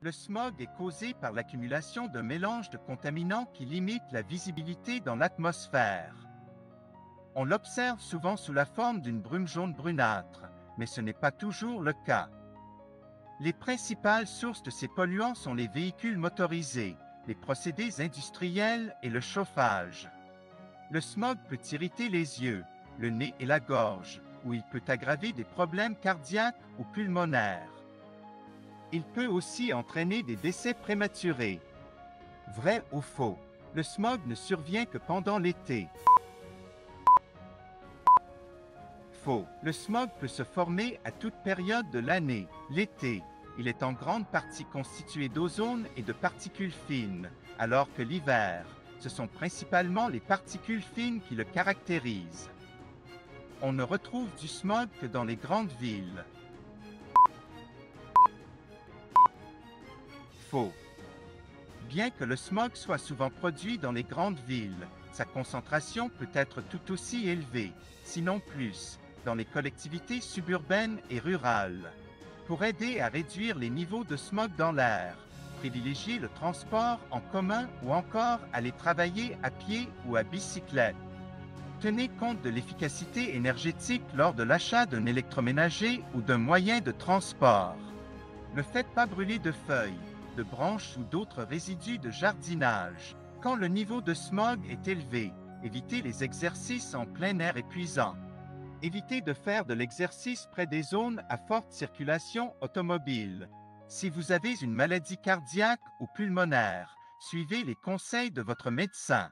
Le smog est causé par l'accumulation d'un mélange de contaminants qui limite la visibilité dans l'atmosphère. On l'observe souvent sous la forme d'une brume jaune brunâtre, mais ce n'est pas toujours le cas. Les principales sources de ces polluants sont les véhicules motorisés, les procédés industriels et le chauffage. Le smog peut irriter les yeux, le nez et la gorge, ou il peut aggraver des problèmes cardiaques ou pulmonaires. Il peut aussi entraîner des décès prématurés. Vrai ou faux? Le smog ne survient que pendant l'été. Faux. Le smog peut se former à toute période de l'année. L'été, il est en grande partie constitué d'ozone et de particules fines, alors que l'hiver, ce sont principalement les particules fines qui le caractérisent. On ne retrouve du smog que dans les grandes villes. Faux. Bien que le smog soit souvent produit dans les grandes villes, sa concentration peut être tout aussi élevée, sinon plus, dans les collectivités suburbaines et rurales. Pour aider à réduire les niveaux de smog dans l'air, privilégiez le transport en commun ou encore aller travailler à pied ou à bicyclette. Tenez compte de l'efficacité énergétique lors de l'achat d'un électroménager ou d'un moyen de transport. Ne faites pas brûler de feuilles, de branches ou d'autres résidus de jardinage. Quand le niveau de smog est élevé, évitez les exercices en plein air épuisants. Évitez de faire de l'exercice près des zones à forte circulation automobile. Si vous avez une maladie cardiaque ou pulmonaire, suivez les conseils de votre médecin.